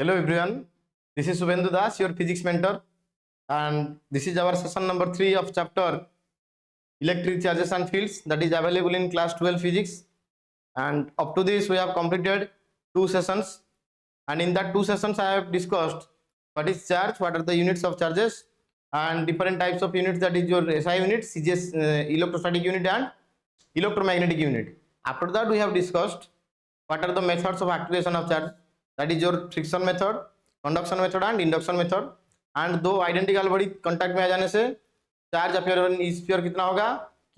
Hello everyone, this is Subhendu Das, your physics mentor, and this is our session number 3 of chapter electric charges and fields that is available in class 12 physics. And up to this we have completed 2 sessions, and in that 2 sessions I have discussed what is charge, what are the units of charges, and different types of units, that is your SI unit, CGS, electrostatic unit and electromagnetic unit. After that we have discussed what are the methods of activation of charge, that is your friction method, conduction method and induction method. And दो identical body contact में आ जाने से charge appear in sphere कितना होगा,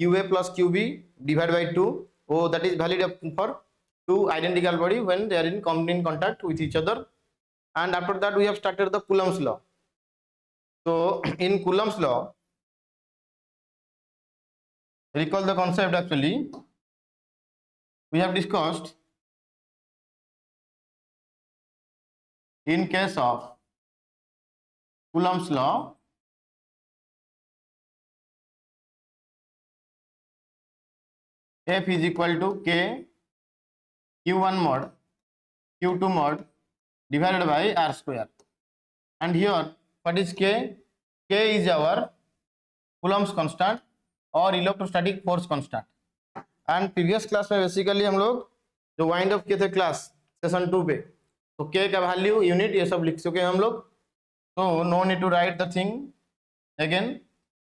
QA plus QB divide by 2. वो that is valid for two identical body when they are in in contact with each other. And after that we have started the Coulomb's law. So in Coulomb's law, recall the concept. Actually we have discussed in case of Coulomb's law, F is equal to K Q1 mod Q2 mod divided by R square. And here what is K? K is our Coulomb's constant और electrostatic force constant. And previous class में basically हम लोग जो wind up किए थे class session 2 पे, तो K का वैल्यू, यूनिट, ये सब लिख चुके हैं हम लोग. तो no need to write the thing again.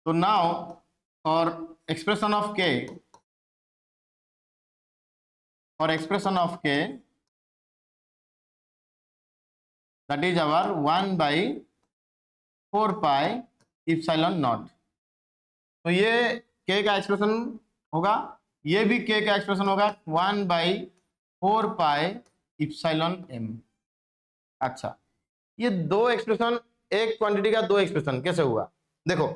तो now for expression of K, for expression of K, that is our 1 by 4 pi epsilon naught. तो ये K का एक्सप्रेशन होगा, ये भी K का एक्सप्रेशन होगा 1 by 4 pi epsilon m. अच्छा, ये दो एक्सप्रेशन, एक क्वांटिटी का दो एक्सप्रेशन कैसे हुआ? देखो,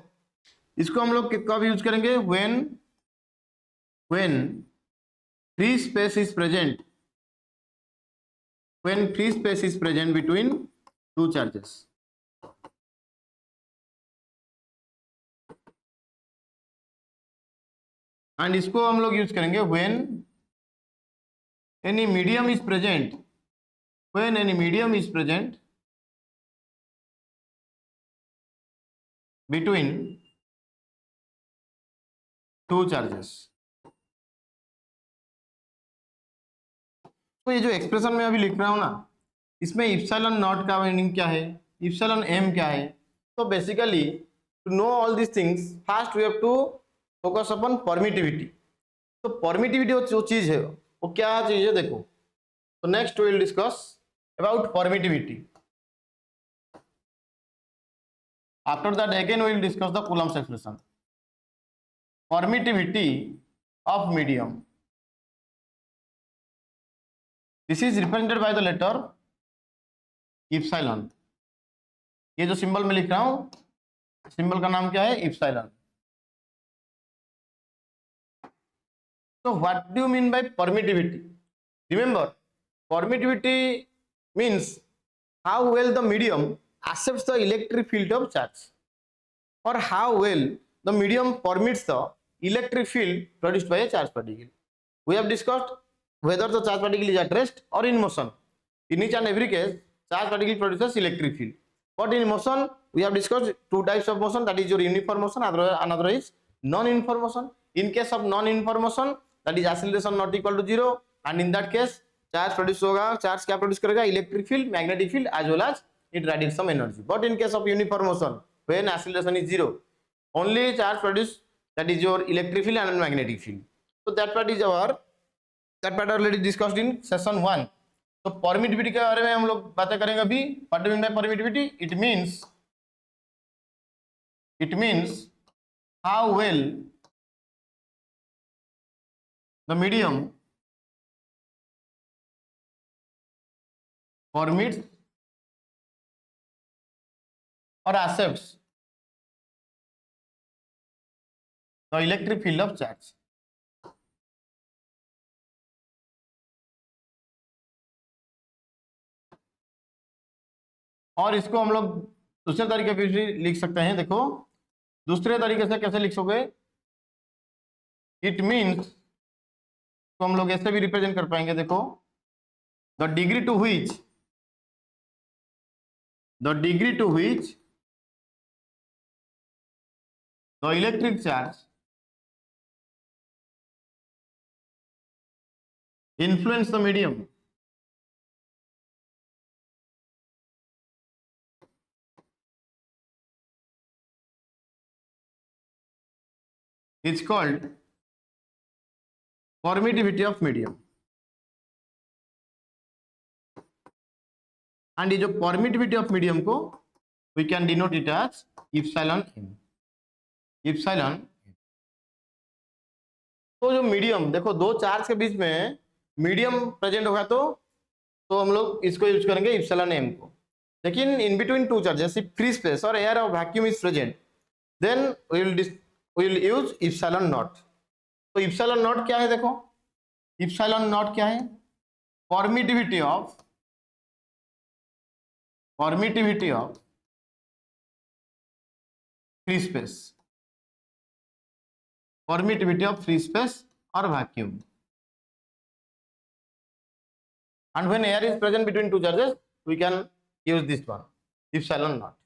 इसको हम लोग कब यूज करेंगे? when free space is present, when free space is present between two charges. And इसको हम लोग यूज करेंगे when any medium is present, when any medium is present between two charges. तो ये जो एक्सप्रेशन में अभी लिख रहा हूं ना, इसमें इप्सिलॉन नॉट का मीनिंग क्या है, इप्सिलॉन एम क्या है? तो basically to know all this things, first we have to focus upon permittivity. तो परमिटिविटी जो चीज है वो क्या चीज है, देखो. तो next we will discuss about permittivity. After that again we will discuss the Coulomb's expression. Permittivity of medium, this is represented by the letter epsilon. ये जो सिंबल में लिख रहा हूं, सिंबल का नाम क्या है? Epsilon. So what do you mean by permittivity? Remember, permittivity means how well the medium accepts the electric field of charge, or how well the medium permits the electric field produced by a charge particle. We have discussed whether the charge particle is at rest or in motion. In each and every case, charge particle produces electric field. But in motion, we have discussed two types of motion, that is your uniform motion, another is non-uniform motion. In case of non-uniform motion, that is acceleration not equal to 0, and in that case charge produce होगा, charge क्या produce करेगा? Electric field, magnetic field, as well as it radiates some energy. But in case of uniform motion, when acceleration is 0, only charge produce, that is your electric field and magnetic field. So that part already discussed in session 1. तो permittivity के बारे में हम लोग बातें करेंगे अभी. What do mean by permittivity? It means how well the medium permits or accepts the electric field of charge. और इसको हम लोग दूसरे तरीके से भी लिख सकते हैं. देखो, दूसरे तरीके से कैसे लिख सोगे? इट मीन्स, तो हम लोग ऐसे भी रिप्रेजेंट कर पाएंगे. देखो, the degree to which the degree to which the electric charge influence the medium is called permittivity of medium. And ये जो परमिटिविटी ऑफ मीडियम को we can denote it as epsilon M. Epsilon. तो जो medium, देखो दो charge के बीच में मीडियम प्रेजेंट होगा तो हम लोग इसको यूज करेंगे इप्सिलॉन एम को. लेकिन in between two charges if free space और एयर और vacuum is present then we will use epsilon naught. तो इप्सिलॉन नॉट क्या है? देखो इप्सिलॉन नॉट क्या है? Permittivity of free space, permittivity of free space or vacuum. And when air is present between two charges, we can use this one, epsilon naught.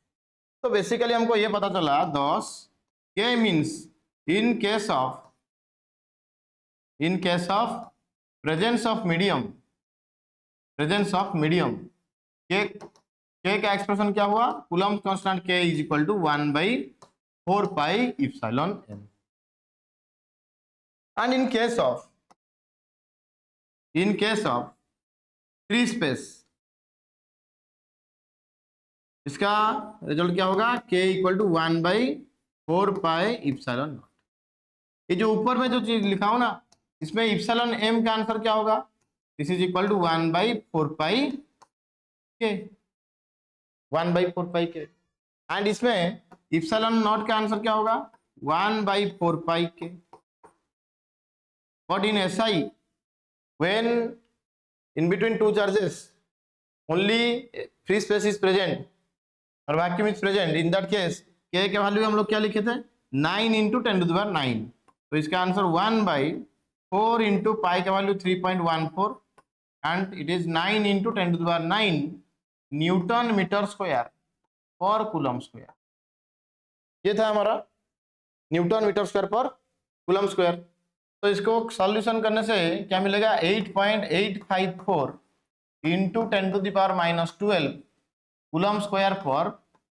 तो basically हमको ये पता चला, thus K means in case of presence of medium, K का expression क्या हुआ? Coulomb constant K is equal to 1/4 pi epsilon m. And in case of free space, इसका result क्या होगा? K equal to 1/4 pi epsilon naught. ये जो ऊपर में जो चीज लिखा हो ना, इसमें इप्सिलॉन m का आंसर क्या होगा? This is equal to 1/4 pi K, 1/4 pi K. And इसमें इप्सिलॉन नॉट का आंसर क्या होगा? 1/4 pi K. But in SI, when in between two charges only free space is present or vacuum is present, in that case K के value हम लोग क्या लिखे थे? 9 × 10⁹. तो इसका आंसर 1/4 × पाई का value 3.14 and it is 9 × 10⁹ newton metre square per coulomb square. ये था हमारा newton metre square per coulomb square. तो इसको सॉल्यूशन करने से क्या मिलेगा? 8.854 × 10⁻⁻12 कूलम्ब स्क्वायर पर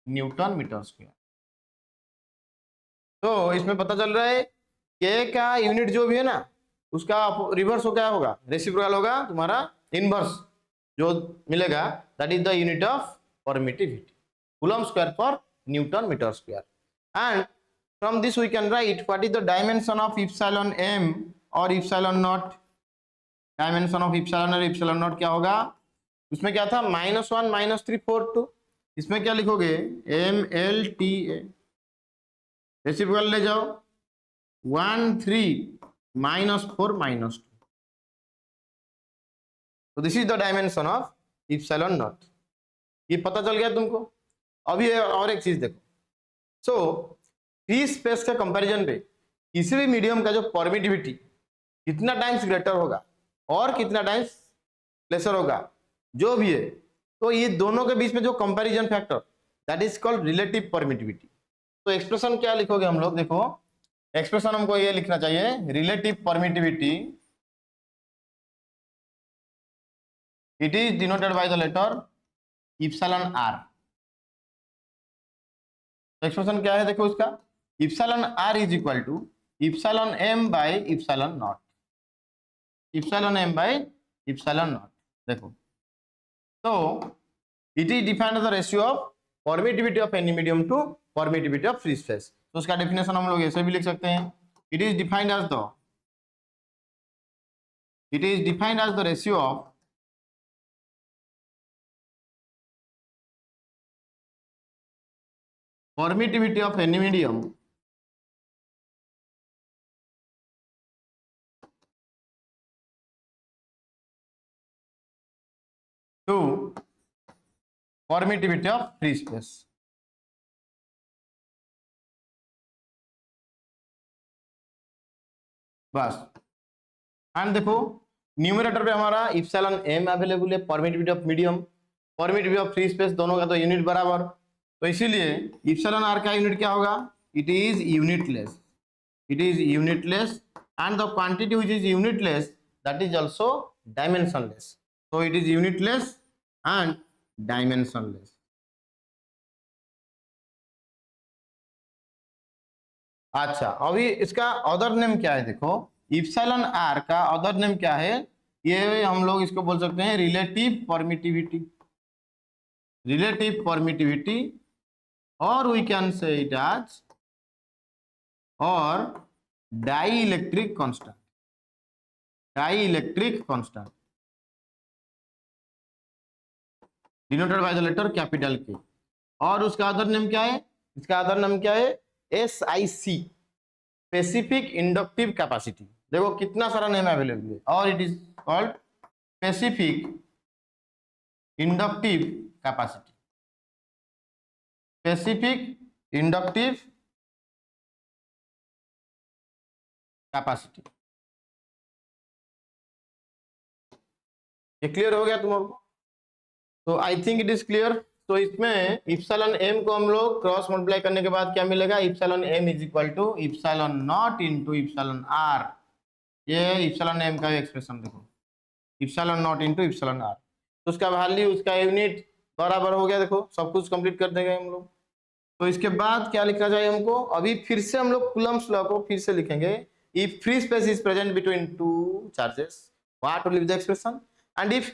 न्यूटन मीटर स्क्वायर. तो इसमें पता चल रहा है K का यूनिट जो भी है ना, उसका रिवर्स हो क्या होगा? रेसिप्रोकल होगा तुम्हारा इनवर्स जो मिलेगा, that is the unit of permittivity, coulomb square पर newton metre square. And from this we can write what is the dimension of epsilon m or epsilon naught. dimension of epsilon और epsilon naught क्या होगा? उसमें क्या था? -1 -3 4 2. इसमें क्या लिखोगे? MLTA. रेसिप्रोकल ले जाओ 1 3 -4 -2. तो this is the dimension of epsilon naught. ये पता चल गया तुमको. अभी और एक चीज देखो. सो फ्री स्पेस के कंपैरिजन पे किसी भी मीडियम का जो परमिटिविटी कितना टाइम्स ग्रेटर होगा और कितना टाइम्स लेसर होगा, जो भी है, तो ये दोनों के बीच में जो comparison factor, that is called relative permittivity. तो एक्सप्रेशन क्या लिखोगे हम लोग? देखो एक्सप्रेशन हमको ये लिखना चाहिए, relative permittivity it is denoted by the letter epsilon r. Expression क्या है? देखो इसका epsilon r is equal to epsilon m by epsilon naught. Epsilon m by epsilon naught. देखो तो it is defined the ratio of permittivity of any medium to permittivity of free space. तो उसका definition हम लोग ऐसे भी लिख सकते हैं. It is defined as the ratio of permittivity of any medium to permittivity of free space. बस. एंड देखो न्यूमरेटर पे हमारा इप्सिलॉन m अवेलेबल है, permittivity of medium. Permittivity of free space, दोनों का तो यूनिट बराबर, तो इसीलिए इप्सिलॉन आर का यूनिट क्या होगा, it is unitless, it is unitless, and the quantity which is unitless, that is also dimensionless. So it is unitless and dimensionless. अच्छा, अभी इसका अदर नेम क्या है, देखो इप्सिलॉन आर का अदर नेम क्या है, ये हम लोग इसको बोल सकते हैं रिलेटिव परमिटिविटी, रिलेटिव परमिटिविटी, और we can say it as और dielectric constant, dielectric constant denoted by the letter capital K. और उसका अदर नेम क्या है, इसका अदर नेम क्या है, SIC, स्पेसिफिक इंडक्टिव कैपेसिटी। देखो कितना सारा नेम अवेलेबल है, और it is called specific inductive capacity, specific inductive capacity. ये क्लियर हो गया तुमको? तो I think it is clear. तो इसमें इप्सिलॉन एम को हम लोग क्रॉस मल्टीप्लाई करने के बाद क्या मिलेगा, epsilon M is equal to epsilon naught into epsilon R. ये इप्सिलॉन एम का एक्सप्रेशन देखो, epsilon naught into epsilon are, तो उसका वैल्यू, उसका यूनिट बराबर हो गया। देखो सब कुछ कंप्लीट कर देंगे हम लोग। तो इसके बाद क्या लिखना चाहिए हमको, अभी फिर से हम लोग कूलम्ब्स लॉ को फिर से लिखेंगे। If free space is present between two charges, what will be the expression, and if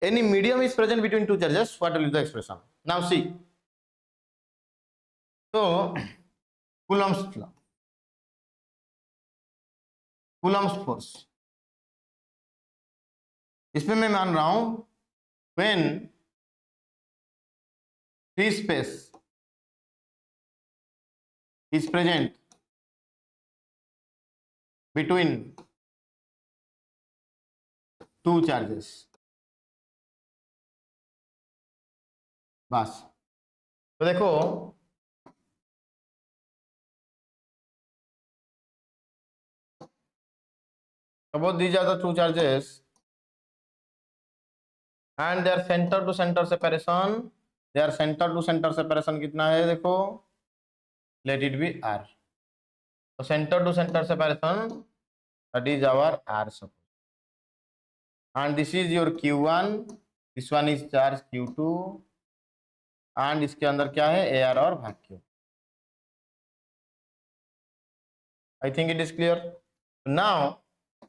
any medium is present between two charges, what will be the expression? Now see, so Coulomb's law, Coulomb's force, इसमें मैं मान रहा हूं when free space is present between two charges, बस। तो देखो suppose these are the two charges and their center to center separation, their center to center separation कितना है, देखो let it be r, so center to center separation that is our r suppose, and this is your q1, this one is charge q2, and इसके अंदर क्या है, AR और vacuum. I think it is clear. Now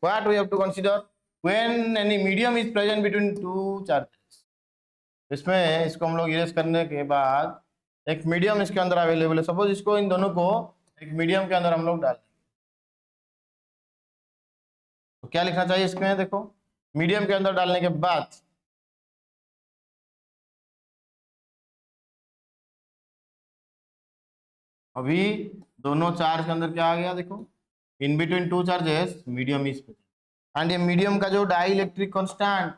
what we have to consider, when any medium is present between two charges, इसमें इसको हम लोग erase करने के बाद एक मीडियम इसके अंदर अवेलेबल है। सपोज इसको, इन दोनों को एक मीडियम के अंदर हम लोग डाल देंगे, तो क्या लिखना चाहिए इसमें, देखो मीडियम के अंदर डालने के बाद अभी दोनों चार्ज के अंदर क्या आ गया, देखो इन between two charges medium is present, and ये मीडियम का जो डाइइलेक्ट्रिक कांस्टेंट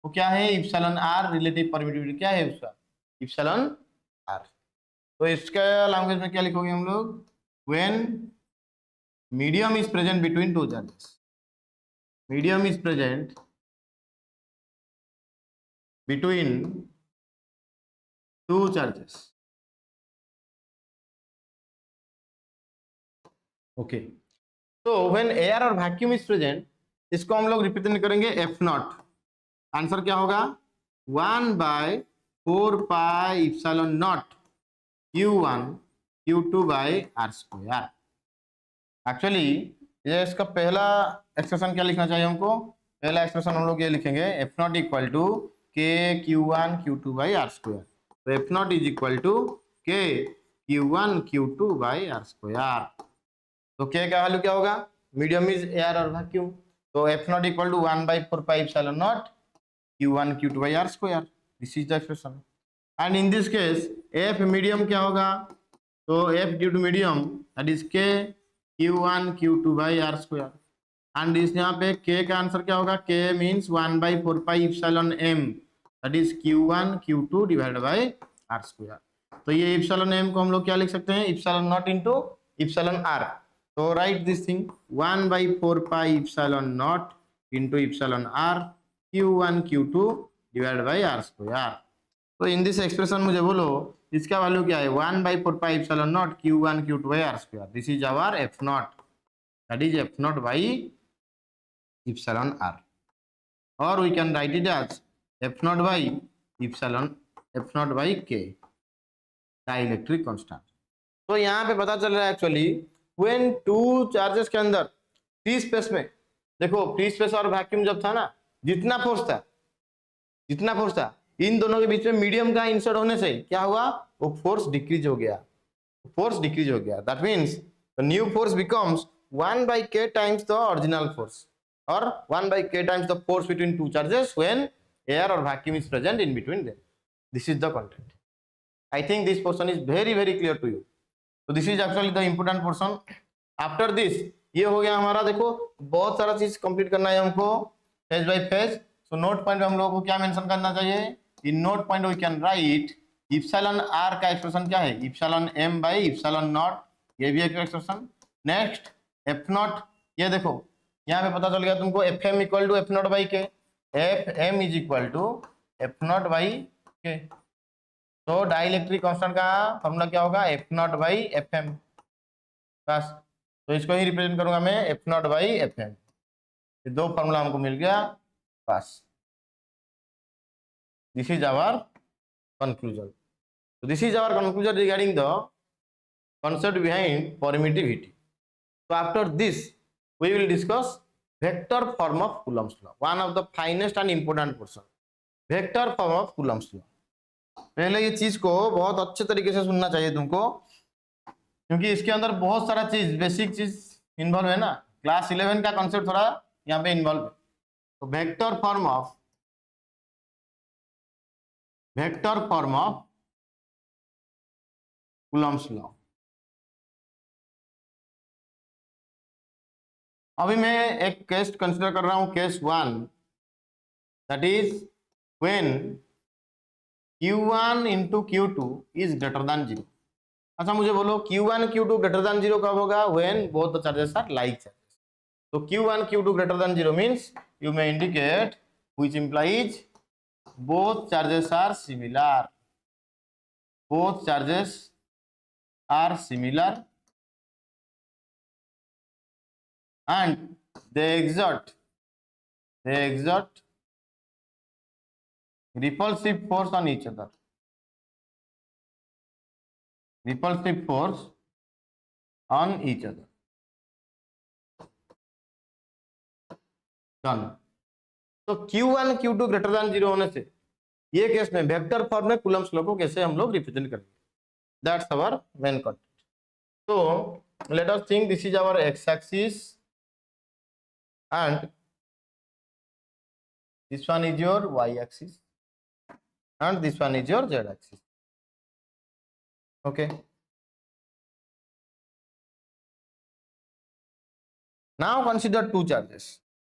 वो क्या है, इप्सिलॉन आर, रिलेटिव परमिटिविटी क्या है उसका, इप्सिलॉन आर। तो इसका लैंग्वेज में क्या लिखोगे हम लोग, when medium is present between two charges, medium is present between two charges, okay. तो व्हेन एयर और वैक्यूम इज प्रेजेंट, इसको हम लोग रिप्रेजेंट करेंगे एफ नॉट। आंसर क्या होगा, 1/4 pi epsilon naught Q1 Q2 by are square. Actually ये इसका पहला एक्सप्रेशन क्या लिखना चाहिए हमको, पहला एक्सप्रेशन हम लोग ये लिखेंगे F naught equal to k Q1 Q2 by are square. तो F naught is equal to k Q1 Q2 by are square. तो के का वैल्यू क्या होगा, मीडियम इज एयर और वैक्यूम, तो F naught equal to 1/4 pi epsilon naught Q1 Q2 by are square, this is the expression. And in this case F medium क्या होगा, तो F due to medium that is K Q1 Q2 by are square, and इस यहाँ पे के का answer क्या होगा, K means 1/4 pi epsilon M that is Q1 Q2 divided by are square. तो ये इप्सिलॉन एम को हम लोग क्या लिख सकते हैं, epsilon naught into epsilon are. तो write this thing, 1/4 pi epsilon naught into epsilon r Q1 Q2 divided by are square. तो इन दिस एक्सप्रेशन मुझे बोलो इसका वैल्यू क्या है 1/4 epsilon naught Q1 Q2 by R square. This is our F naught, that is F naught by epsilon R, और we can write it as F naught by epsilon F naught by K, dielectric constant. तो यहाँ पे पता चल रहा है actually when two charges के अंदर फ्री स्पेस में, देखो फ्री स्पेस और वैक्यूम जब था ना, जितना फोर्स था इन दोनों के बीच में मीडियम का इंसर्ट होने से क्या हुआ, वो फोर्स डिक्रीज हो गया, that means the new force becomes 1/k times the original force, और 1/k times the force between two charges when air और vacuum is present in between them. This is the content. I think this portion is very very clear to you. तो this is actually the important portion. After this ये हो गया हमारा, देखो बहुत सारा चीज कंप्लीट करना है हमको phase by phase. So note point में हम लोगों को क्या मेंशन करना चाहिए, in note point we can write epsilon r का एक्सप्रेशन क्या है, epsilon m by epsilon naught, ये भी एक एक्सप्रेशन. नेक्स्ट एफ नॉट, ये देखो यहाँ पे पता चल गया तुमको F m equal to F naught by k, F m is equal to F naught by k. तो डाइलेक्ट्रिक कांस्टेंट का फॉर्मूला क्या होगा, F naught by F m, बस. तो इसको ही रिप्रेजेंट करूंगा मैं F naught by F m. ये दो फॉर्मूला हमको मिल गया, बस. This is our conclusion. So this is our conclusion regarding the concept behind permittivity. So after this we will discuss vector form of Coulomb's law, one of the finest and important portion, vector form of Coulomb's law. पहले ये चीज को बहुत अच्छे तरीके से सुनना चाहिए तुमको, क्योंकि इसके अंदर बहुत सारा चीज बेसिक चीज इन्वॉल्व है ना. क्लास 11 का कॉन्सेप्ट थोड़ा यहाँ पे इन्वॉल्व है. तो vector form of Coulomb's law. अभी मैं एक केस कंसिडर कर रहा हूं, case 1, that is when Q1 into Q2 is greater than 0. अच्छा मुझे बोलो Q1 Q2 ग्रेटर देन 0 कब होगा, when both the charges are like charges. तो Q1 Q2 greater than 0 means you may indicate which implies both charges are similar, and they exert repulsive force on each other, done. तो Q1 Q2 greater than 0 होने से ये case में vector form में Coulomb's law को कैसे हम लोग रिप्रेजेंट करेंगे, दैट्स आवर मेन कंटेंट. तो let us think this is our X axis and this one is your y axis and this one is your z axis. Okay, now consider two charges.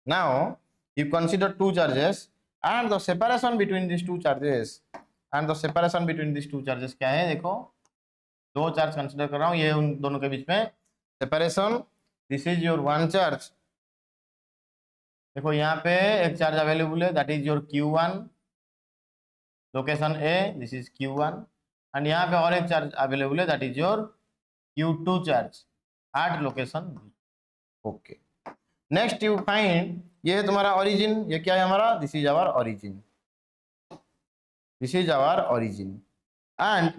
Now you consider two charges and the separation between these two charges क्या है, देखो दो charge consider कर रहा हूं, ये उन दोनों के बीच में separation. This is your one charge, देखो यहाँ पे एक चार्ज अवेलेबल है, that is your Q1 location A, this is Q1, and यहाँ पे और एक चार्ज अवेलेबल है, that is your Q2 charge at location B. Okay, next you find, ये है तुम्हारा ओरिजिन, ये क्या है हमारा, this is our origin, and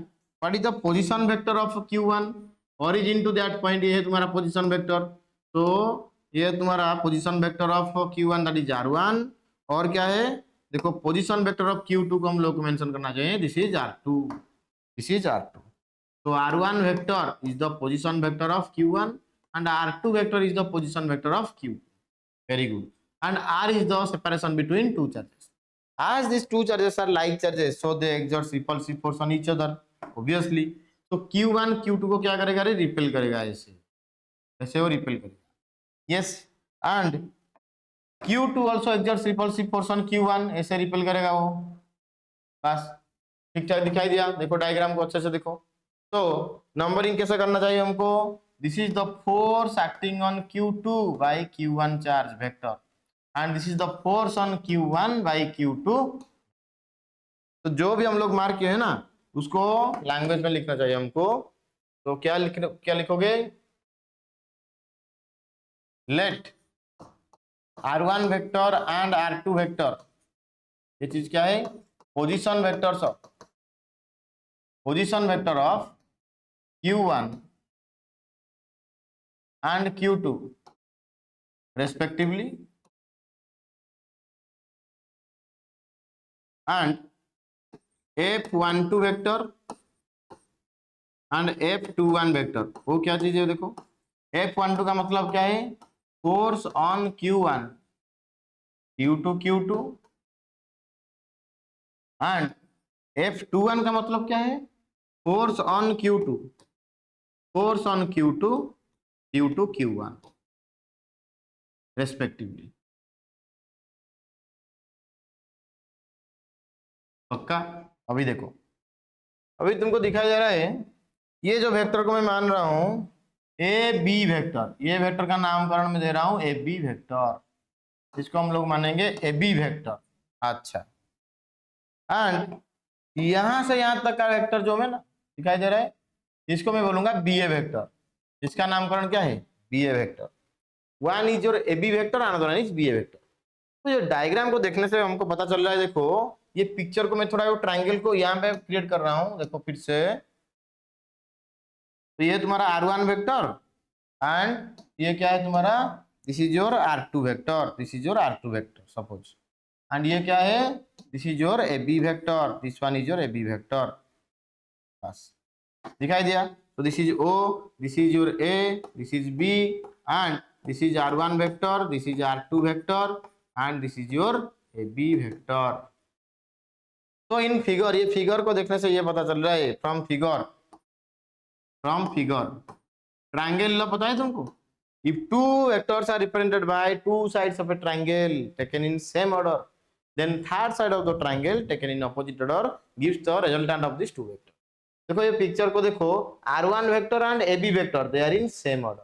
what is the position vector of Q1, origin to that point, ये है तुम्हारा पोजीशन वेक्टर. तो ये तुम्हारा position vector of Q1 that is R1, और क्या है, देखो पोजीशन वेक्टर ऑफ Q2 को हम लोग को मेंशन करना चाहिए, दिस इज R2. तो R1 vector is the position vector of Q1 and R2 vector is the position vector of Q. Very good. And R is the separation between two charges. As these two charges are like charges, so they exert repulsive force on each other, obviously. तो Q1 Q2 को क्या करेगा, repel करेगा, ऐसे वो repel करेगा. Yes, and Q2 also exerts repulsive force on Q1, ऐसे repel करेगा वो. बस ठीक ठाक दिखाई दिया, देखो डायग्राम को अच्छे से देखो. तो नंबरिंग कैसे करना चाहिए हमको, this is the force acting on Q2 by Q1 charge vector, and this is the force on Q1 by Q2. तो जो भी हम लोग मार्क किए हैं ना उसको लैंग्वेज में लिखना चाहिए हमको। तो क्या लिखोगे? Late r1 vector and r2 vector, ये चीज क्या है? Position vector of q1 and q2 respectively, and f12 vector and f21 vector. वो क्या चीज है देखो, f12 का मतलब क्या है? Force on q1 q2 q2, and f21 का मतलब क्या है? Force on q2 q2 q1 respectively. पक्का? अभी देखो, अभी तुमको दिखाया जा रहा है ये जो वेक्टर को मैं मान रहा हूं ए बी वेक्टर, ये वेक्टर का नामकरण मैं दे रहा हूं ए बी वेक्टर, इसको हम लोग मानेंगे ए बी वेक्टर। अच्छा, एंड यहां से यहां तक का वेक्टर जो है ना दिखाई दे रहा है, इसको मैं बोलूंगा बी ए वेक्टर। इसका नामकरण क्या है? B A vector. One is your A B vector, another one is B A vector. तो ये डायग्राम को देखने से हमको पता चल रहा है, देखो ये पिक्चर को मैं थोड़ा वो ट्रायंगल को यहाँ पे क्रिएट कर रहा हूँ, देखो फिर से। तो ये तुम्हारा r1 वेक्टर एंड ये क्या है तुम्हारा? This is your r2 vector, this is your r2 vector suppose, and ये क्या है? This is your A B vector, this one is your A B vector. बस दिखाई दिया? तो this is O, this is your A, this is B, and this is r1 vector, this is r2 vector, and this is your A B vector. तो in figure, ये figure को देखने से ये पता चल रहा है फ्रॉम फिगर ट्रायंगल लॉ पता है तुमको? If two vectors are represented by two sides of a triangle taken in same order, then third side of the triangle taken in opposite order gives the resultant of this two vector. देखो ये picture को देखो, r1 vector and ab vector they are in same order,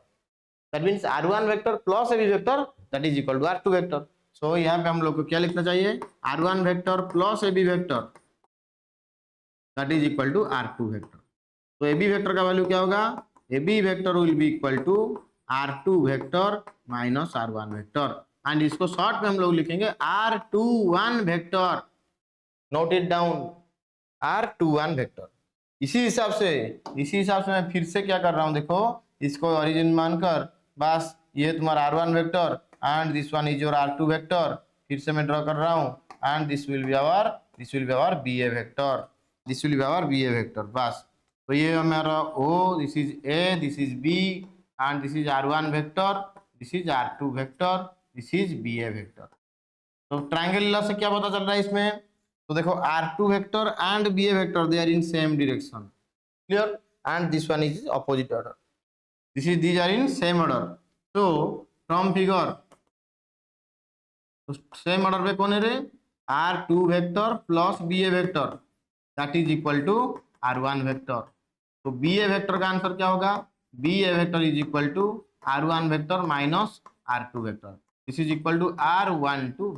that means r1 vector plus ab vector that is equal to r2 vector. So यहाँ पे हम लोग को क्या लिखना चाहिए? r1 vector plus ab vector that is equal to r2 vector. तो A B vector का वैल्यू क्या होगा? A B vector will be equal to r2 vector minus r1 vector, and इसको शॉर्ट में हम लोग लिखेंगे r21 vector. Note it down, r21 vector. इसी हिसाब से मैं फिर से क्या कर रहा हूं, देखो इसको ओरिजिन मानकर, बस ये तुम्हारा r1 vector and this one is your r2 vector, फिर से मैं ड्रॉ कर रहा हूं, and this will be our B A vector, this will be our B A vector. बस, तो ये हमारा O, this is A, this is B, and this is r1 vector, this is r2 vector, this is B A vector. तो triangle law से क्या पता चल रहा है इसमें? तो देखो r2 vector and B A vector they are in same direction, clear, and this one is opposite order, this is these are in same order. तो फ्रॉम फिगर, तो सेम ऑर्डर पे कौन है रे? r2 vector plus B A vector that is equal to r1 vector. तो B ए vector का answer क्या होगा? B A vector is equal to r1 vector minus r2 vector, this is equal to r12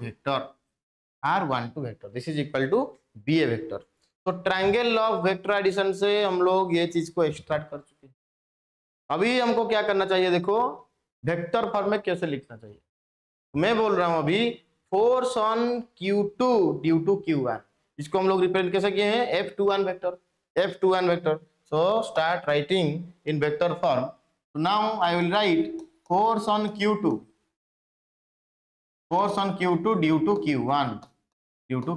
vector, this is equal to b A vector. तो triangle law of vector addition से हम लोग ये चीज को एक्सट्रैक्ट कर चुके हैं। अभी हमको क्या करना चाहिए, देखो वेक्टर फॉर्म में कैसे लिखना चाहिए। मैं बोल रहा हूं अभी force on q2 due to q1, इसको हम लोग रिप्रेजेंट कैसे किए हैं? f21 vector. So start writing in vector form. So now I will write force on q2 due to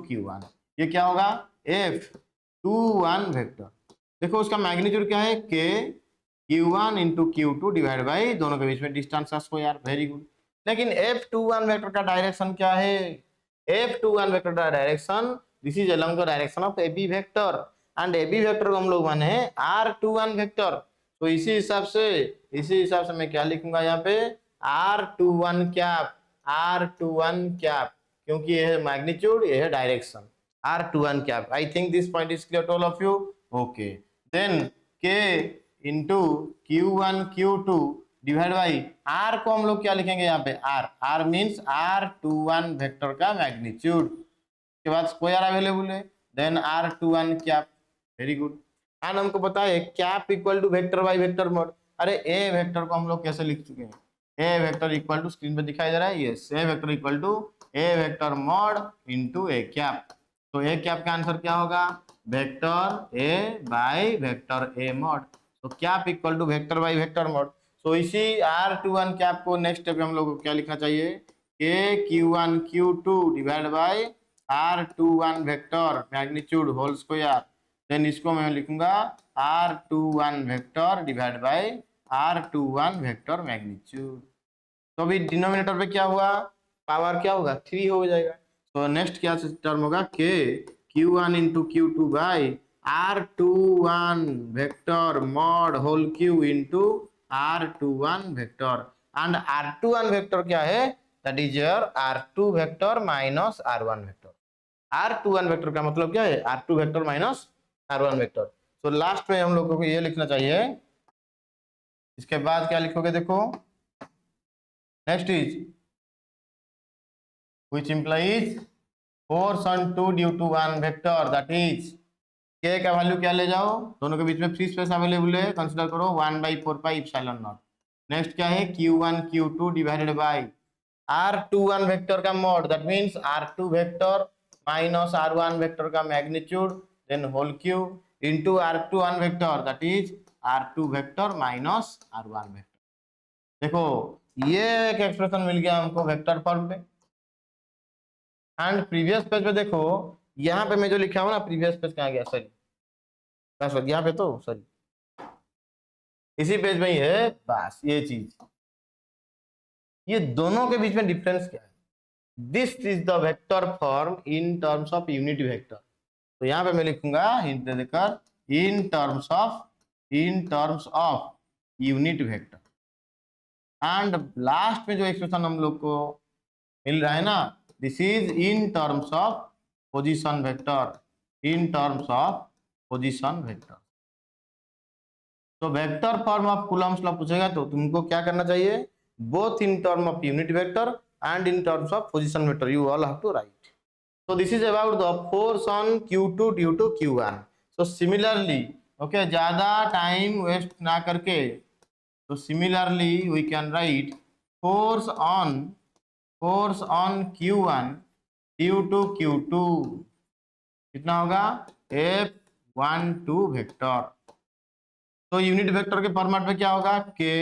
q1, ये क्या होगा? f21 vector. देखो उसका मैग्नीट्यूड क्या है? k q1 into q2 divide by दोनों के बीच में डिस्टेंस का स्क्वायर, वेरी गुड। लेकिन f21 वेक्टर का डायरेक्शन क्या है? f21 वेक्टर का direction, this is along the direction of ab vector, and A B vector को हम लोग माने हैं r21 वेक्टर। तो इसी हिसाब से मैं क्या लिखूंगा यहाँ पे? r21 कैप, क्योंकि ये है मैग्नीट्यूड, ये है direction, r21 cap. I think this point is clear to all of you. Okay, then k into q1 q2 divide by r को हम लोग क्या लिखेंगे यहाँ पे? r मीन्स r21 वेक्टर का मैग्नीट्यूड, के बाद स्क्वायर अवेलेबल है, then R21 cap, very good. And हमको पता है cap equal to vector by vector mod. अरे ए वेक्टर को हम लोग कैसे लिख चुके हैं, A vector equal to, screen पे दिखाई दे रहा है, yes, A vector equal to A vector mod into A cap. तो ए कैप का आंसर क्या होगा, vector A by vector A mod. तो cap equal to vector by vector mod. तो इसी R21 कैप को नेक्स्ट स्टेप में हम लोग को क्या लिखना चाहिए, k Q1 Q2 divide by R21 vector magnitude whole square. Then इसको मैं लिखूंगा R21 vector divide by R21 vector magnitude. तो अभी डिनोमिनेटर पे क्या हुआ, पावर क्या होगा, 3 हो जाएगा। तो नेक्स्ट क्या टर्म होगा, k Q1 into Q2 by R21 vector mod whole cube into R21 vector. And R21 vector क्या है, that is your R2 vector minus R1 vector. R21 vector का मतलब क्या है, R2 vector minus R1 vector. तो last में हम लोगों को ये लिखना चाहिए। इसके बाद क्या लिखोगे, देखो next is which implies force on 2 due to 1 vector, that is k का वैल्यू क्या ले जाओ, दोनों के बीच में फ्री स्पेस अवेलेबल है, कंसीडर करो 1/4 एप्सिलॉन नॉट। नेक्स्ट क्या है, Q1 Q2 divided by R21 vector का mod, that means R2 vector minus R1 vector का magnitude, then whole cube into R21 vector, that is R2 vector minus R1 vector. देखो ये एक expression मिल गया हमको वेक्टर फॉर्म पे। And previous page पे देखो, यहाँ पे मैं जो लिखा हूँ ना, प्रीवियस पेज कहाँ गया, सॉरी यहाँ पे, तो सॉरी इसी पेज में ही है, बस ये चीज, ये दोनों के बीच में डिफरेंस क्या है, this is the vector form in terms of unit vector. तो यहाँ पे मैं लिखूंगा हिंट दे देकर, इन terms of unit vector. And last में जो एक्सप्रेशन हम लोग को मिल रहा है ना, this is in terms of position vector, in terms of position vector. तो vector form of Coulomb's law पूछेगा तो तुमको क्या करना चाहिए, both in term of unit vector and in terms of position vector, you all have to write. So this is about the force on Q2 due to Q1. So similarly, okay, ज्यादा time waste ना करके, तो similarly we can write force on Q1 due to Q2 कितना होगा, F12 vector. तो unit vector के format में क्या होगा, k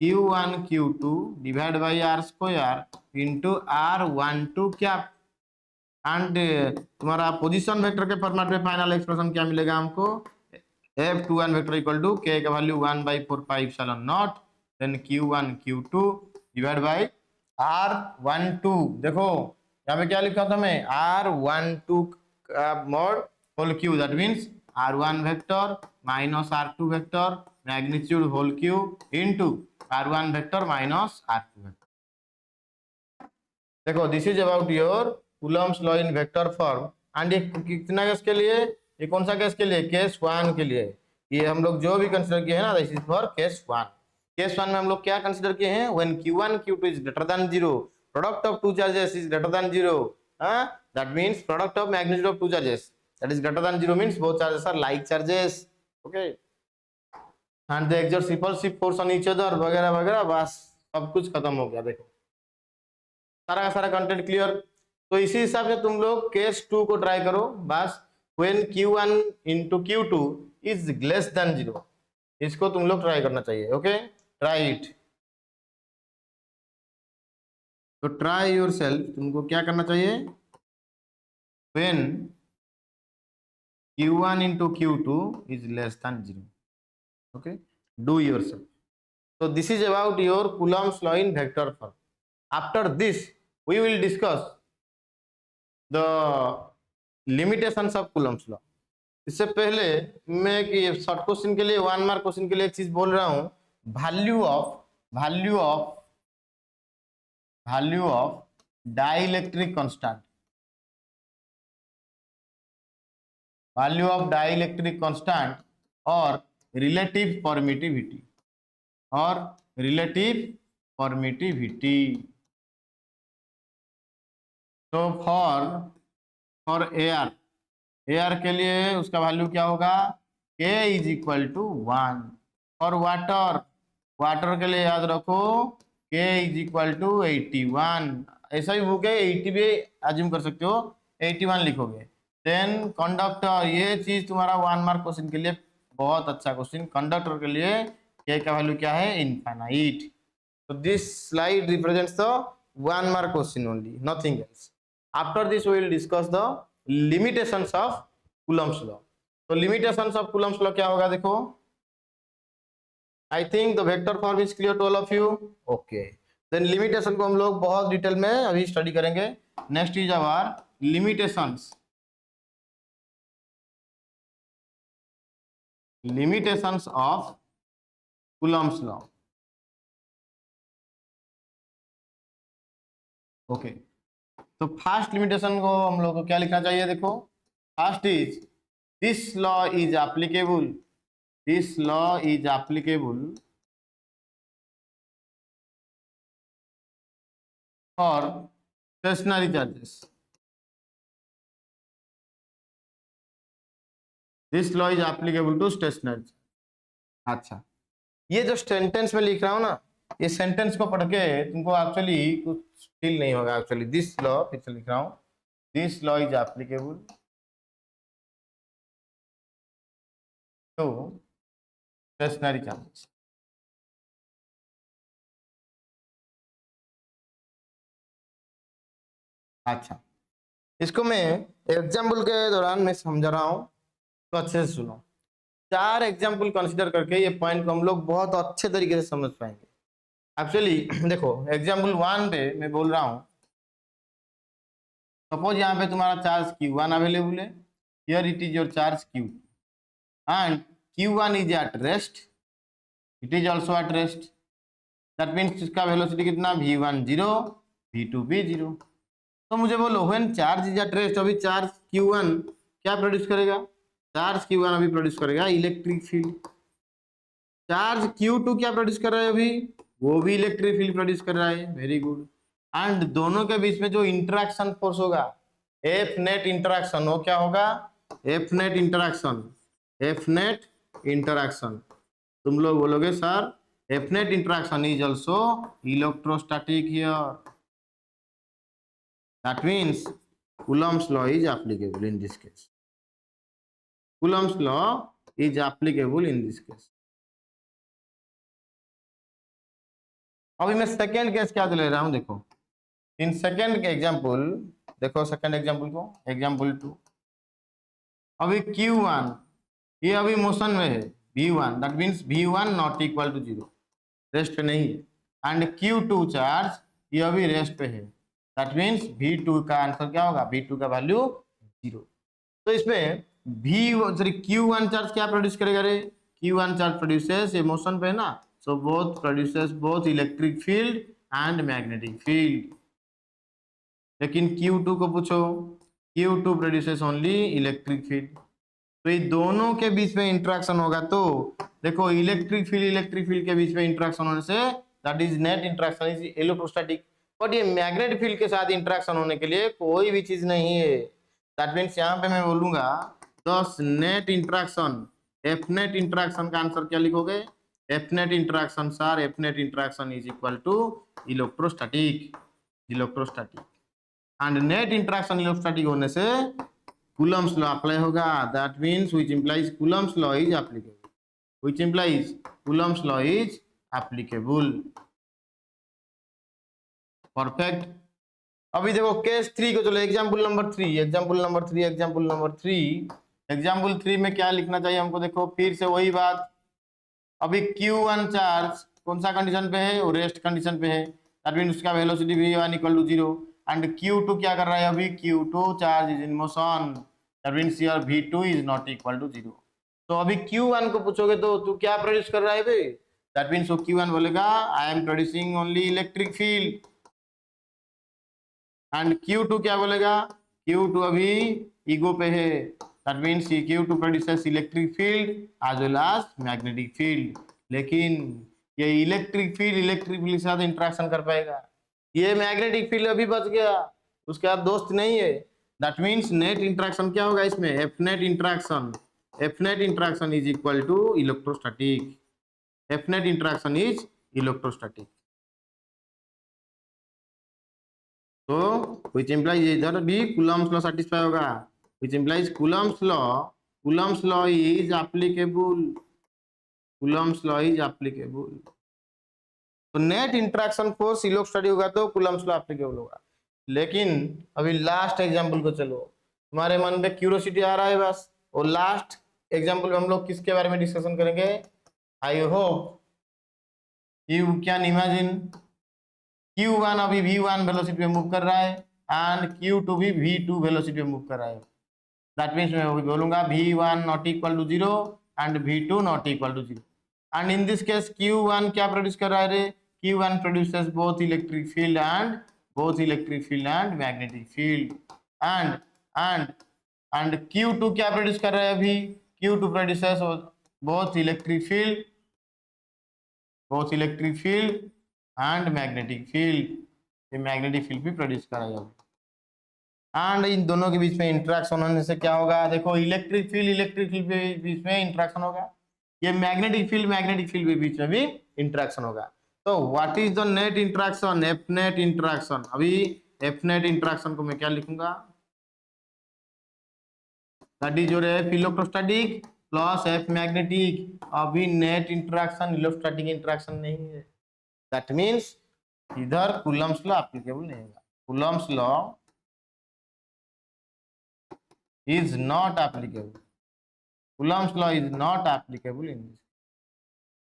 Q1 Q2 divide by R square into R12 क्या। एंड तुम्हारा पोजीशन वेक्टर के फॉर्मेट में फाइनल एक्सप्रेशन क्या मिलेगा हमको, F21 vector equal to k का वैल्यू 1/4 epsilon not, then Q1 Q2 divide by R12। देखो यहाँ पे क्या लिखा था मैं, R12 का mod whole cube, that means R1 vector minus R2 vector magnitude whole cube into R1 vector minus R2 vector. देखो this is about your Coulomb's law in vector form. And ये कितना केस के लिए, ये कौन सा case के लिए, केस 1 के लिए। ये हम लोग जो भी कंसीडर किए हैं ना, this is for case 1। Case 1 में हम लोग क्या कंसीडर किए हैं, when Q1 Q2 is greater than 0, product of two charges is greater than 0, that means product of magnitude of two charges that is greater than 0 means both charges are like charges, okay, and they exert repulsive force on each other वगैरह वगैरह, बस सब कुछ खत्म हो गया। देखो सारा का सारा कंटेंट क्लियर। तो इसी हिसाब से तुम लोग केस 2 को ट्राई करो, बस when Q1 into Q2 is less then 0, इसको तुम लोग ट्राई करना चाहिए, ओके, ट्राई इट। तो ट्राई योरसेल्फ, तुमको क्या करना चाहिए, when Q1 into Q2 is less than 0, okay, do yourself. So this is about your Coulomb's law in vector form. After this we will discuss the limitations of Coulomb's law. इससे पहले मैं कि short question के लिए, 1 mark question के लिए एक चीज बोल रहा हूं, value of dielectric constant, value of dielectric constant और रिलेटिव परमिटिविटी, तो फॉर एयर एयर के लिए उसका वैल्यू क्या होगा, K इज इक्वल टू 1। और वाटर, वाटर के लिए याद रखो K इज इक्वल टू 81। ऐसा ही बुक है 80 भी अज्यूम कर सकते हो, 81 लिखोगे। देन कंडक्टर, ये चीज तुम्हारा 1 मार्क क्वेश्चन के लिए बहुत अच्छा क्वेश्चन। कंडक्टर के लिए K का वैल्यू क्या है, infinite. So this slide represents the 1 mark question only, nothing else. After this we will discuss the limitations of Coulomb's law. तो limitations of Coulomb's law क्या होगा देखो। I think the vector form is clear to all of you. Okay. Then limitation को हम लोग बहुत detail में अभी स्टडी करेंगे। Next is our limitations. Limitations of Coulomb's law. Okay तो फर्स्ट लिमिटेशन को हम लोग को क्या लिखना चाहिए देखो। First is this law is applicable, this law is applicable for stationary charges. This law is applicable to stationary. अच्छा, ये जो सेंटेंस में लिख रहा हूं ना, ये सेंटेंस को पढ़ के तुमको एक्चुअली कुछ फील नहीं होगा। एक्चुअली दिस लॉ, फिर से लिख रहा हूं, this law is applicable to stationary charges. अच्छा, इसको मैं एग्जाम्पल के दौरान मैं समझा रहा हूं, तो अच्छे से सुनो। 4 एग्जाम्पल कंसिडर करके ये पॉइंट को हम लोग बहुत अच्छे तरीके से समझ पाएंगे। एक्चुअली देखो एग्जाम्पल 1 पे मैं बोल रहा हूँ, सपोज यहाँ पे तुम्हारा चार्ज Q1 अवेलेबल है, here it is your charge Q and Q1 is at rest, it is also at rest. That means इसका वेलोसिटी कितना, V1 0, V2 भी 0। तो मुझे बोलो when charge is at rest, अभी चार्ज Q1 क्या produce करेगा, चार्ज Q1 अभी प्रोड्यूस करेगा इलेक्ट्रिक फील्ड। चार्ज Q2 क्या प्रोड्यूस कर रहा है अभी, वो भी इलेक्ट्रिक फील्ड प्रोड्यूस कर रहा है। Very good. एंड दोनों के बीच में जो इंटरेक्शन फोर्स होगा, एफ नेट इंटरेक्शन, वो क्या होगा, F net interaction, F net interaction. तुम लोग बोलोगे sir F net interaction is also electrostatic here, that means Coulomb's law is applicable in this case. Coulomb's law is applicable in this case. अभी मैं second case क्या ले रहा हूं देखो। इन सेकेंड के एग्जाम्पल देखो, सेकेंड एग्जाम्पल को, एग्जाम्पल 2। अभी Q1 ये अभी मोशन में है, V1 that means V1 not equal to 0, rest पे नहीं है। एंड Q2 चार्ज ये अभी रेस्ट पे है, दैट मीन्स V2 का आंसर क्या होगा, V2 का वैल्यू 0। तो इसमें Q1 चार्ज क्या प्रोड्यूस करेगा रे, Q1 चार्ज प्रोड्यूसेस, ये मोशन पे है ना, so both produces both electric field and magnetic field. लेकिन Q2 को पूछो, Q2 produces only electric field. तो ये दोनों के बीच में इंटरेक्शन होगा, तो देखो इलेक्ट्रिक फील्ड के बीच में इंटरेक्शन होने say that is net interaction is electrostatic. But ये मैग्नेटिक फील्ड के साथ इंटरेक्शन होने के लिए कोई भी चीज नहीं है। दैट मीन्स यहाँ पे मैं बोलूंगा दस net interaction, F net interaction का आंसर क्या लिखोगे, F net interaction sir, F net interaction is equal to electrostatic, electrostatic. And net interaction electrostatic होने से Coulomb's law अप्लाई होगा, that means which implies Coulomb's law is applicable, which implies Coulomb's law is applicable. Perfect. अभी देखो case 3 को चलो, example number 3, example number 3, example number 3, example 3 में क्या लिखना चाहिए हमको देखो, फिर से वही बात। अभी Q1 चार्ज कौन सा कंडीशन पे है, वो रेस्ट कंडीशन पे है, दैट मींस उसका velocity V1 equal to 0। And Q2 क्या कर रहा है अभी, Q2 charge is in motion, that means your V2 is not equal to 0। तो अभी Q1 को पूछोगे तो तू क्या प्रोड्यूस कर रहा है भाई, दैट मींस वो Q1 बोलेगा I am producing only electric field. And Q2 क्या बोलेगा, Q2 अभी ईगो पे है, that means Q2 produces electric field as well as magnetic field. लेकिन ये इलेक्ट्रिक फील्ड के साथ इंटरेक्शन कर पाएगा, ये मैग्नेटिक फील्ड अभी बच गया, उसके बाद दोस्त नहीं है। दैट मीन्स नेट इंटरेक्शन क्या होगा इसमें, F net interaction is equal to electrostatic, F net interaction is electrostatic. तो व्हिच इंप्लाइज इधर भी कूलम्स लॉ सैटिस्फाई होगा, which implies Coulomb's law is applicable, Coulomb's law is applicable. तो net interaction force electrostatic होगा तो Coulomb's law applicable होगा। लेकिन अभी लास्ट एग्जांपल को चलो, तुम्हारे मन में क्यूरियोसिटी आ रहा है बस, और लास्ट एग्जांपल में हम लोग किसके बारे में डिस्कशन करेंगे, I hope you can imagine Q1 अभी V1 वेलोसिटी पे मूव कर रहा है एंड Q2 भी V2 वेलोसिटी पे मूव कर रहा है। दैट मींस मैं बोलूंगा V1 not equal to 0 and V2 not equal to 0 and in this case Q1 क्या प्रोड्यूस कर रहा है रे, Q1 produces both electric field and magnetic field and Q2 क्या प्रोड्यूस कर रहा है अभी, Q2 produces both electric field and magnetic field, ये मैग्नेटिक फील्ड भी प्रोड्यूस कराएगा। एंड इन दोनों के बीच में इंटरेक्शन होने से क्या होगा, देखो इलेक्ट्रिक फील्ड के बीच में इंटरेक्शन होगा, ये मैग्नेटिक फील्ड के बीच में भी इंटरेक्शन होगा। तो what is the net interaction, F net interaction. अभी एफ नेट इंटरेक्शन को मैं क्या लिखूंगा, that is your F electrostatic plus F magnetic. अभी नेट इंटरेक्शन इलेक्ट्रोस्टैटिक इंटरेक्शन नहीं है, दैट मीन्स इधर कूलम्स लॉ एप्लीकेबल नहीं होगा, Coulomb's law is not applicable, Coulomb's law is not applicable in this।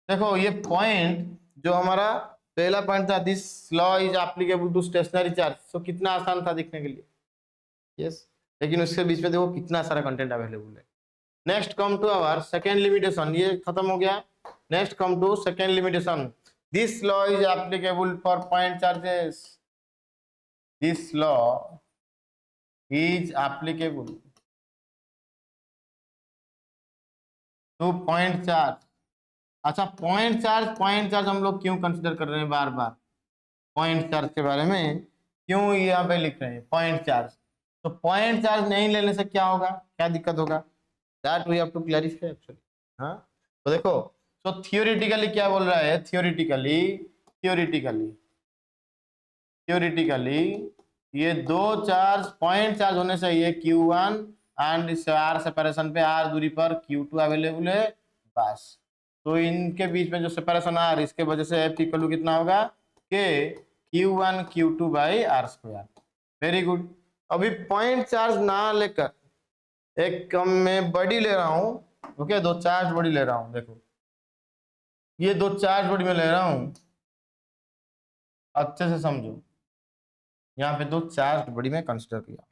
देखो ये पॉइंट जो हमारा पहला पॉइंट था, this law is applicable to stationary charge, तो कितना आसान था दिखने के लिए, यस लेकिन उसके बीच में देखो कितना सारा कंटेंट अवेलेबल है। Next come to our second limitation, ये खत्म हो गया। Next come to second limitation, this law is applicable for point charges, this law is applicable to point charge. अच्छा पॉइंट चार्ज हम लोग क्यों कंसीडर कर रहे हैं बार बार, पॉइंट चार्ज के बारे में क्यों यहाँ पे लिख रहे हैं पॉइंट चार्ज, तो पॉइंट चार्ज नहीं लेने से क्या होगा, क्या दिक्कत होगा, that we have to clarify actually. हाँ तो देखो, तो थियोरेटिकली क्या बोल रहा है, थियोरेटिकली ये दो चार्ज पॉइंट चार्ज होने से ये Q1 एंड इस R सेपरेशन पे R दूरी पर Q2 अवेलेबल है बस। तो इनके बीच में जो सेपरेशन R, इसके वजह से F इक्वल टू कितना होगा k Q1 Q2 by R square. Very good. अभी पॉइंट चार्ज ना लेकर एक कम में बॉडी ले रहा हूं, ओके दो चार्ज बॉडी ले रहा हूं, देखो ये दो चार्ज बॉडी में ले रहा हूं, अच्छे से समझो, यहाँ पे दो चार्ज बॉडी में कंसिडर किया,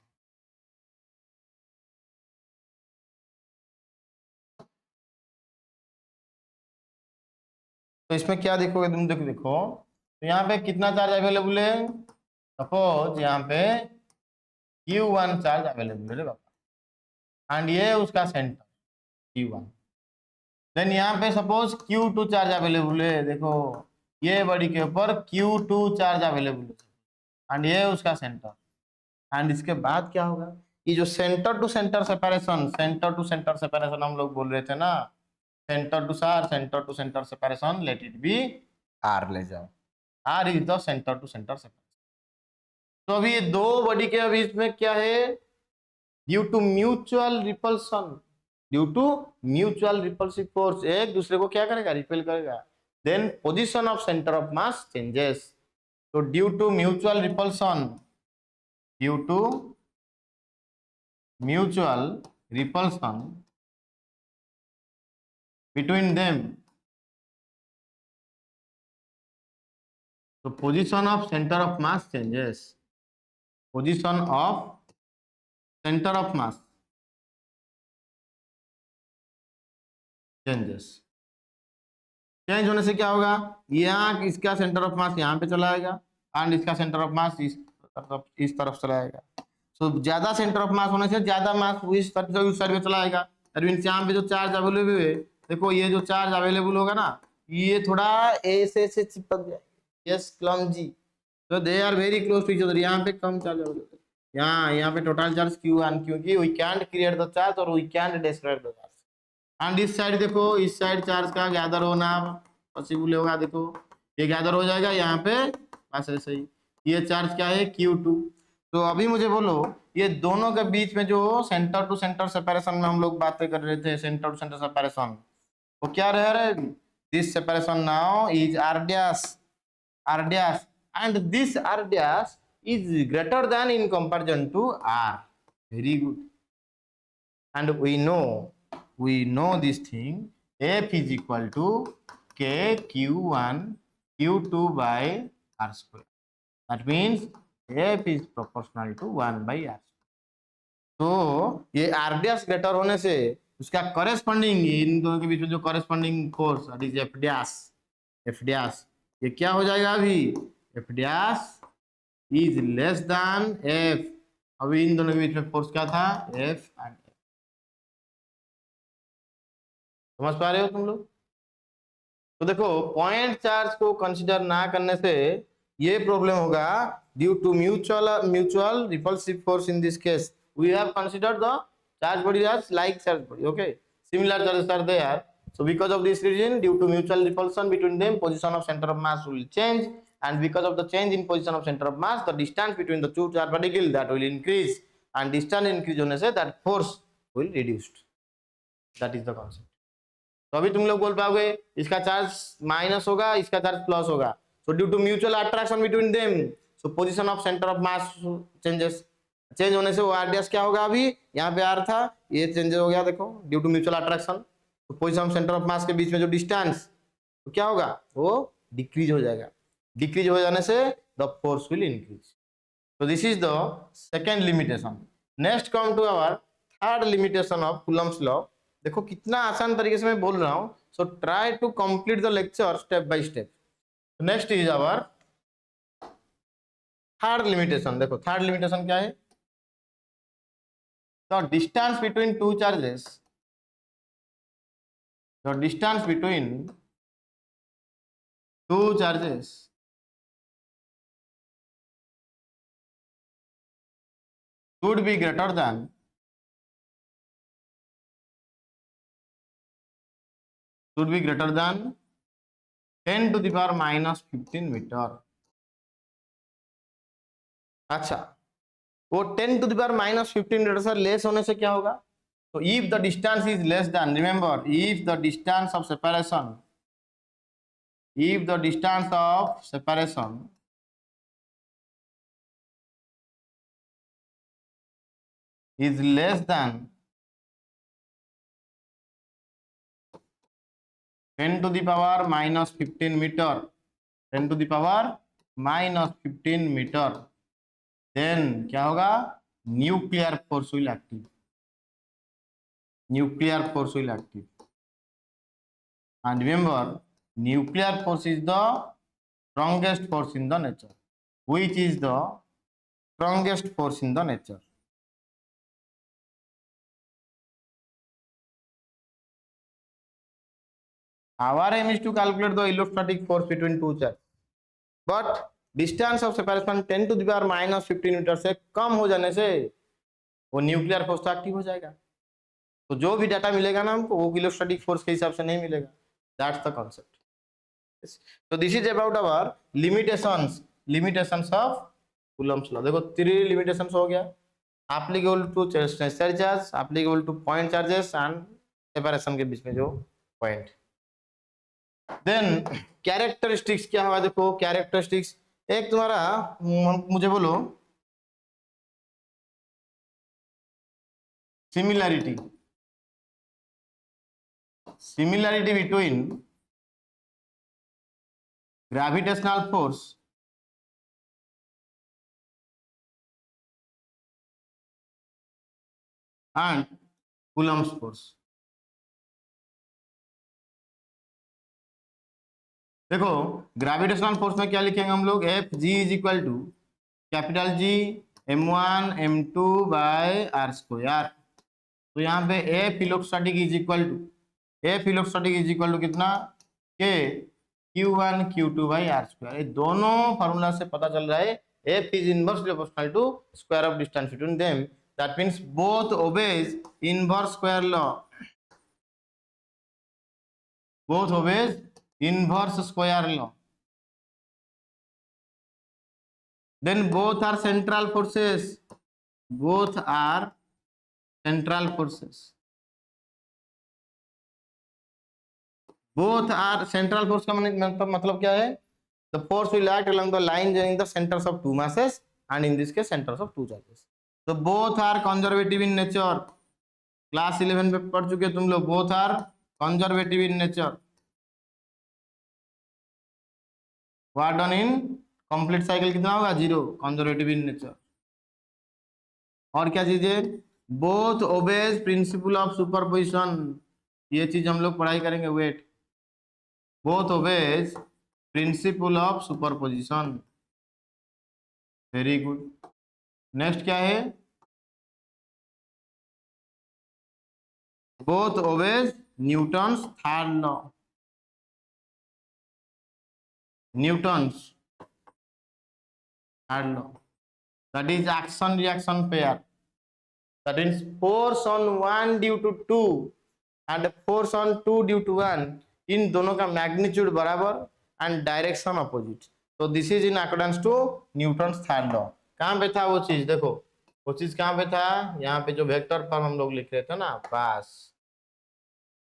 तो इसमें क्या देखोगे तुम, देखो तो यहाँ पे कितना चार्ज अवेलेबल है, सपोज यहाँ पे Q1 चार्ज अवेलेबल है बाबा एंड ये उसका सेंटर Q1, देन यहाँ पे सपोज Q2 चार्ज अवेलेबल है, देखो ये बॉडी के ऊपर Q2 चार्ज अवेलेबल है एंड ये उसका सेंटर, एंड इसके बाद क्या होगा, ये जो सेंटर टू सेंटर सेपरेशन हम लोग बोल रहे थे ना, center to center separation, let it be R ले जाओ, R is the center to center separation. तो अभी ये दो बॉडी के बीच में क्या है, due to mutual repulsive force एक दूसरे को क्या करेगा, रिपेल करेगा, then position of centre of mass changes. तो due to mutual repulsion between them, so position of center of mass changes, position of center of mass changes, change होने से क्या होगा, यहाँ इसका सेंटर ऑफ मास यहाँ पे चला आएगा एंड इसका सेंटर ऑफ मास इस तरफ चला आएगा। सो ज्यादा सेंटर ऑफ मास होने से ज्यादा मास इस तरफ से उस साइड में चला आएगा, यहाँ पे जो चार्ज अवेलेबल है, देखो ये जो चार्ज अवेलेबल होगा ना, ये थोड़ा ऐसे से चिपक जाएगा, यस क्लमजी, तो they are very close to each other, यहाँ पे कम चार्ज अवेलेबल, यहाँ पे टोटल चार्ज Q1, क्योंकि we can't create the charge और we can't destroy the charge. And इस साइड देखो, इस साइड चार्ज का गैदर होना पॉसिबल होगा। देखो ये गैदर हो जाएगा यहाँ पे, बस ऐसे ही। ये चार्ज क्या है, Q2। तो अभी मुझे बोलो, ये दोनों के बीच में जो सेंटर टू सेंटर सेपरेशन में हम लोग बातें कर रहे थे, सेंटर टू सेंटर सेपरेशन, वो क्या रह रहा है? This separation now is r dash, and this r dash is greater than in comparison to r. Very good. And we know this thing, f is equal to k q1 q2 by r square. That means f is proportional to 1 by r. तो ये r dash greater होने से उसका corresponding, इन दोनों के बीच में जो corresponding force that is f dash, ये क्या हो जाएगा अभी? f dash is less then f। अभी इन दोनों के बीच में फोर्स क्या था? f and f। समझ पा रहे हो तुम लोग? तो देखो, पॉइंट चार्ज को कंसीडर ना करने से ये प्रॉब्लम होगा, due to mutual repulsive force. In this case we have considered the charge body as like charge body. Okay, similar charges are there. So because of this reason, due to mutual repulsion between them, position of center of mass will change, and because of the change in position of center of mass, the distance between the two charge particles that will increase, and distance increase होने से that force will reduced. That is the concept. तो अभी तुम लोग बोल पाओगे इसका charge minus होगा, इसका चार्ज प्लस होगा। So due to mutual attraction between them, so position of center of mass changes. Change होने से वो r डैश क्या होगा? अभी यहाँ पे r था, ये चेंज हो गया। देखो, ड्यू टू म्यूचुअल अट्रैक्शन, तो पोजीशन ऑफ सेंटर ऑफ मास के बीच में जो डिस्टेंस, तो क्या होगा? वो डिक्रीज हो जाएगा। डिक्रीज हो जाने से द फोर्स विल इंक्रीज। तो this is the second limitation. Next come to our third limitation of Coulomb's law. देखो कितना आसान तरीके से मैं बोल रहा हूँ। So try to complete the lecture step by step. Next is our third limitation. देखो थर्ड लिमिटेशन क्या है? The distance between two charges, the distance between two charges should be greater than 10 to the power minus 15 meter. अच्छा, वो 10 to the power minus 15 meter से less होने से क्या होगा? तो if the distance is less than, remember, if the distance of separation is less than 10 to the power minus 15 meter, 10 to the power minus 15 meter, then क्या होगा? Nuclear force will active. Nuclear force will active. And remember, nuclear force is the strongest force in the nature, which is the strongest force in the nature. Our aim is to calculate the electrostatic force between two charges, but distance of separation 10 to the power minus 15 meter से कम हो जाने से वो nuclear force तो active हो जाएगा। तो जो भी डाटा मिलेगा ना हमको, वो इलेक्ट्रोस्टैटिक फोर्स के हिसाब से नहीं मिलेगा। That's the concept. तो this is about our limitations of Coulomb's law. देखो 3 लिमिटेशंस हो गया, applicable to stationary charge, applicable to point charges and separation के बीच में जो पॉइंट। देन कैरेक्टरिस्टिक्स क्या होगा? देखो कैरेक्टरिस्टिक्स, एक तुम्हारा मुझे बोलो similarity between gravitational force and Coulomb's force. देखो ग्रेविटेशनल फोर्स में क्या लिखेंगे हम लोग? F G is equal to capital G m1 m2 by R square. तो यहाँ पे F electrostatic is equal to कितना? K Q1 Q2 by are square. ये दोनों फॉर्मूला से पता चल रहा है F is inversely proportional to square of distance between them. That means both obeys inverse square law. Both obeys inverse square law. Then both are central forces. Both are central forces. Both are central force का मतलब क्या है? The force will act along the line joining the centers of two masses and in this case centers of two charges. So both are conservative in nature. Class 11 में पढ़ चुके तुम लोग. Both are conservative in nature. What done in complete cycle कितना होगा? 0. Conservative in nature. और क्या चीज है? Both obeys principle of superposition. ये चीज हम लोग पढ़ाई करेंगे. Wait. Both obeys principle of superposition. Very good. Next क्या है? Both obeys Newton's third law. Newton's third law. That is action reaction pair. That means force on 1 due to 2 and force on 2 due to 1. इन दोनों का magnitude बराबर and direction opposite. तो this is in accordance to Newton's third law. कहाँ पे था वो चीज? देखो वो चीज कहाँ पे था? यहाँ पे जो वेक्टर फॉर्म हम लोग लिख रहे थे ना, पास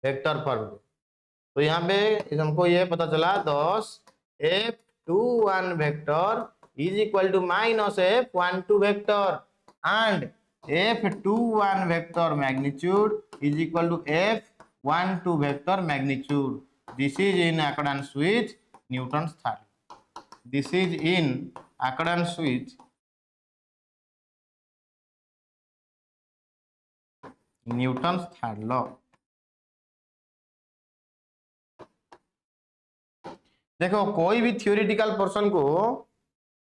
वेक्टर फॉर्म. तो यहाँ पे हमको ये पता चला 10 F21 vector is equal to minus F12 vector and F21 vector magnitude is equal to F12 vector magnitude. This is in accordance with Newton's third. This is in accordance with Newton's third law. देखो कोई भी theoretical portion को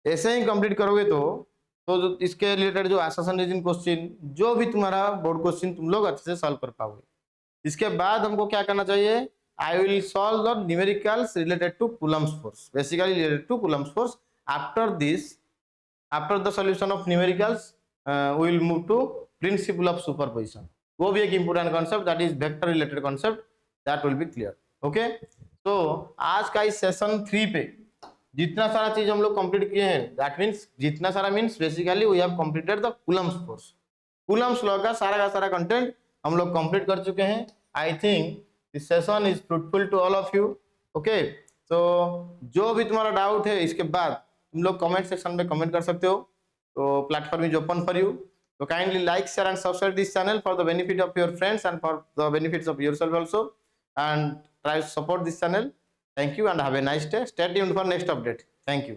ऐसे ही complete करोगे तो इसके related जो आसेशन reason question, जो भी तुम्हारा बोर्ड क्वेश्चन तुम लोग अच्छे से सॉल्व कर पाओगे. इसके बाद हमको क्या करना चाहिए? I will solve the numericals related to coulomb's force, basically related to coulomb's force. After this, after the solution of numericals we will move to principle of superposition. वो भी एक important concept, that is vector related concept, that will be clear. Okay, तो आज का इस session 3 पे जितना सारा चीज हम लोग कंप्लीट किए हैं, दैट मीन्स जितना सारा means basically we have completed the coulomb's force. Coulomb's law का सारा कंटेंट हम लोग कंप्लीट कर चुके हैं. I think this session is fruitful to all of you. Okay, तो जो भी तुम्हारा डाउट है इसके बाद तुम लोग कमेंट सेक्शन में कमेंट कर सकते हो. तो platform is open for you. तो kindly like, share and subscribe this channel for the benefit of your friends and for the benefits of yourself also, and try to support this channel. Thank you and have a nice day. Stay tuned for next update. Thank you.